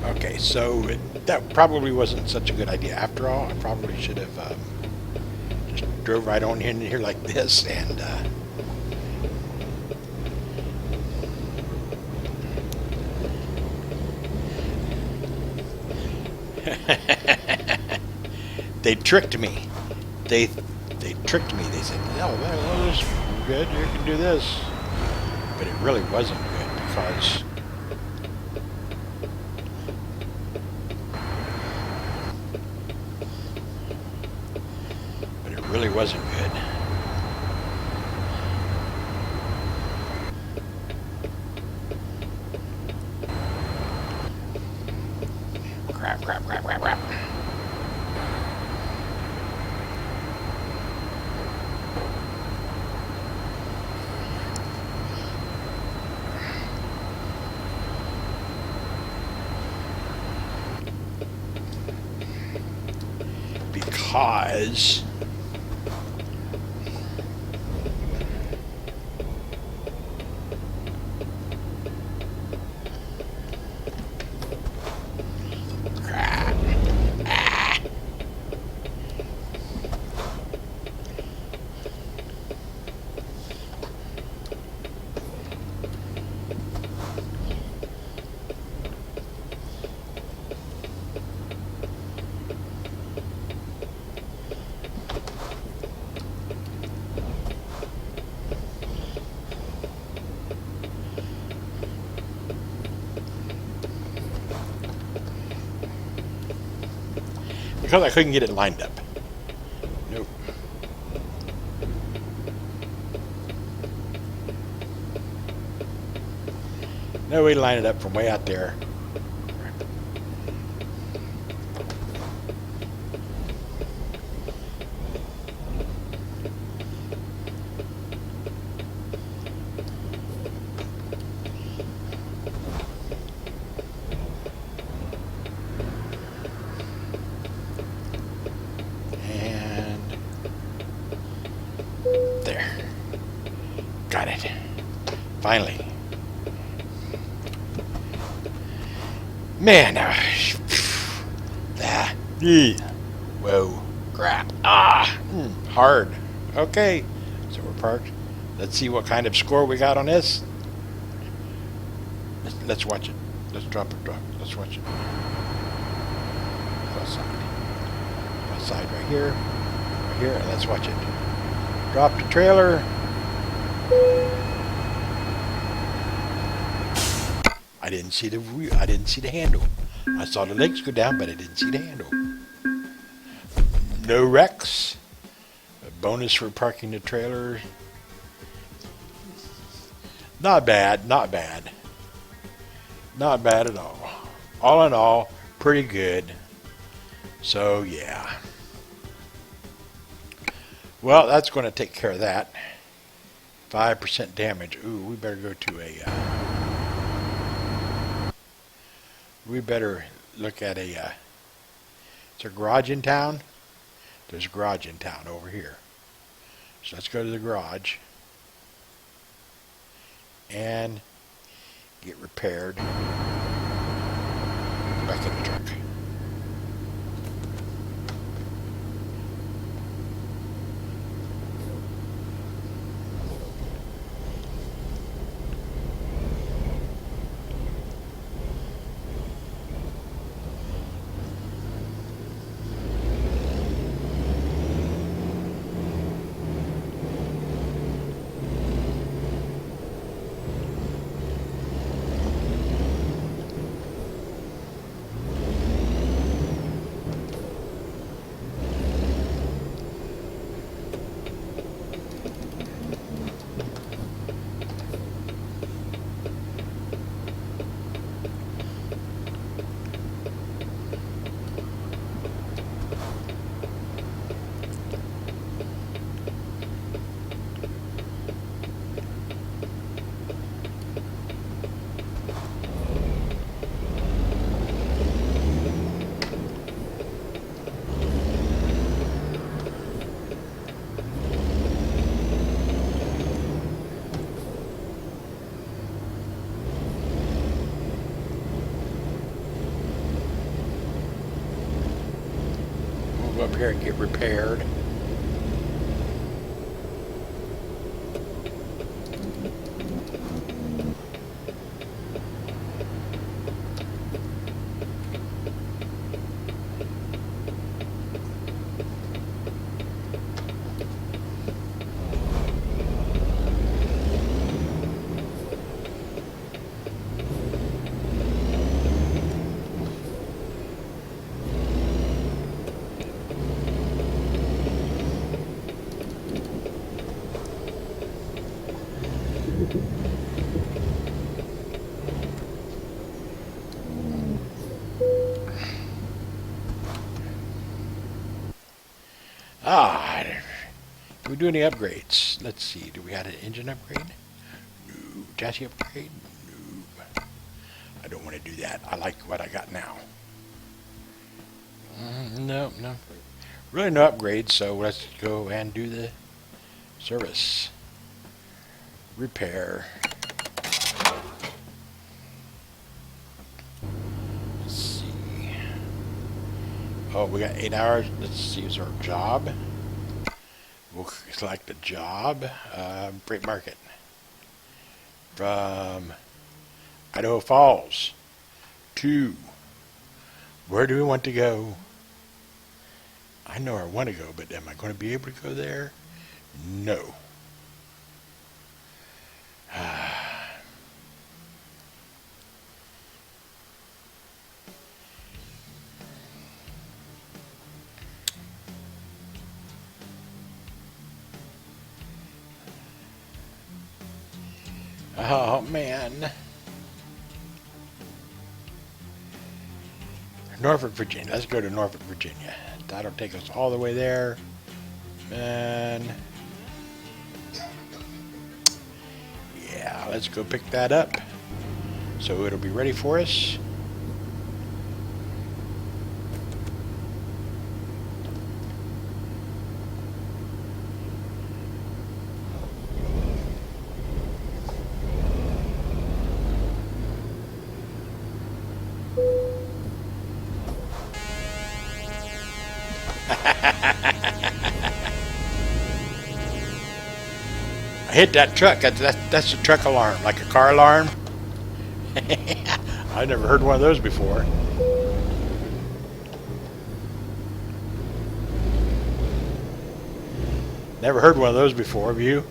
Okay, so that probably wasn't such a good idea after all. I probably should have just drove right on in here like this and they tricked me. They tricked me. They said, "Oh, well, this is good. You can do this," but it really wasn't good because really wasn't good. Crap, crap, crap, crap, crap. Because I couldn't get it lined up. Nope. No way to line it up from way out there. And got it. Finally. Man, whoa, crap. Hard. Okay, so we're parked. Let's see what kind of score we got on this. Let's watch it. Let's drop it. Let's watch it. Outside right here, and let's watch it. Drop the trailer. I didn't see the handle. I saw the legs go down, but I didn't see the handle. No wrecks. A bonus for parking the trailer. Not bad, not bad. Not bad at all. All in all, pretty good. So, yeah. Well, that's going to take care of that. 5% damage. Ooh, we better go to a... we better look at a... is there a garage in town? There's a garage in town over here. So let's go to the garage. And get repaired. Back in the truck. Up here and get repaired. Do we do any upgrades? Let's see. Do we have an engine upgrade? No. Chassis upgrade? No. I don't want to do that. I like what I got now. No. Really no upgrades, so let's go and do the service. Repair. Let's see. Oh, we got 8 hours. Let's see. Is our job? We'll select the job. Freight market. From Idaho Falls to where do we want to go? I know I want to go, but am I going to be able to go there? No. Oh, man. Norfolk, Virginia. Let's go to Norfolk, Virginia. That'll take us all the way there. And yeah, let's go pick that up. So it'll be ready for us. I hit that truck. That's a truck alarm, like a car alarm. I've never heard one of those before. Never heard one of those before, have you?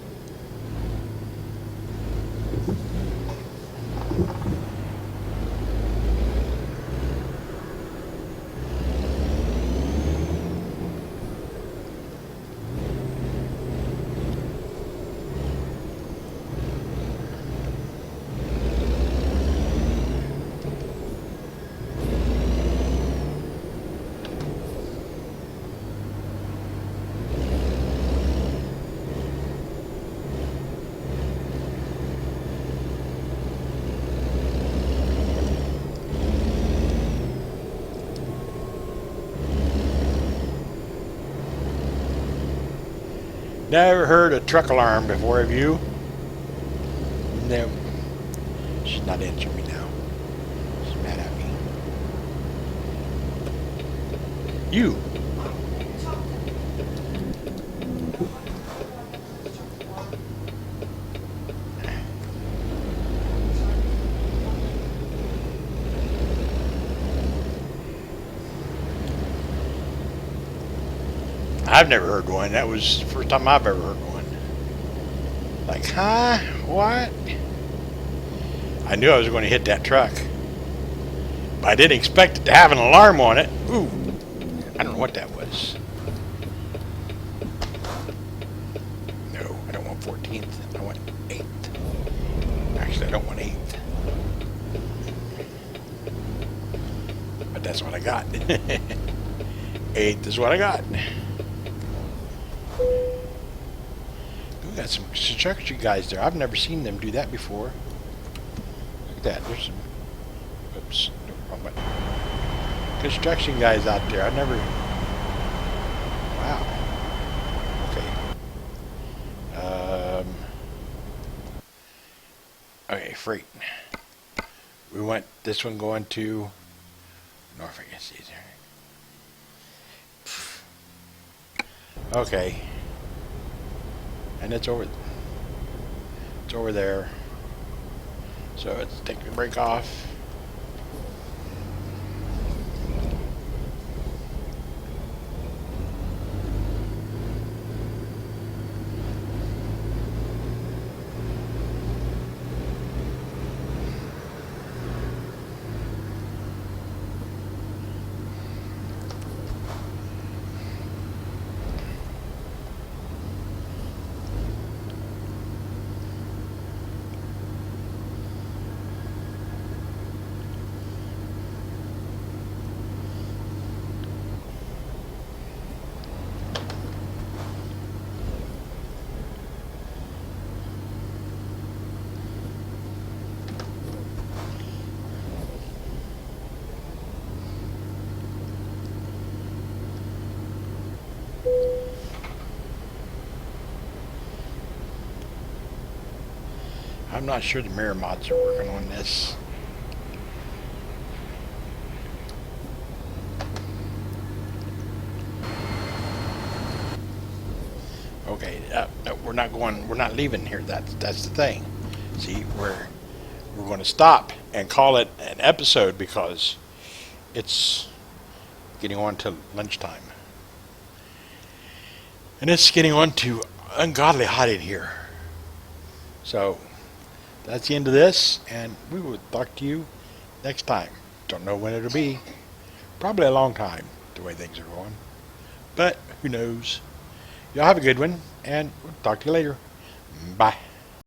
Never heard a truck alarm before, have you? No. She's not answering me now. She's mad at me. You. I've never heard one. That was the first time I've ever heard one. Like, huh? What? I knew I was going to hit that truck. But I didn't expect it to have an alarm on it. Ooh. I don't know what that was. No, I don't want 14th. I want 8th. Actually, I don't want 8th. But that's what I got. 8th is what I got. We got some construction guys there. I've never seen them do that before. Look at that. There's some. Oops. No problem. Construction guys out there. I've never. Wow. Okay. Okay, freight. We want this one going to Norfolk. It's easier. Okay. And it's over there. So it's taking the brake off. I'm not sure the mirror mods are working on this. Okay, no, we're not leaving here. That's the thing. See, we're going to stop and call it an episode because it's getting on to lunchtime. And it's getting on to ungodly hot in here. So that's the end of this, and we will talk to you next time. Don't know when it'll be. Probably a long time, the way things are going. But who knows? Y'all have a good one, and we'll talk to you later. Bye.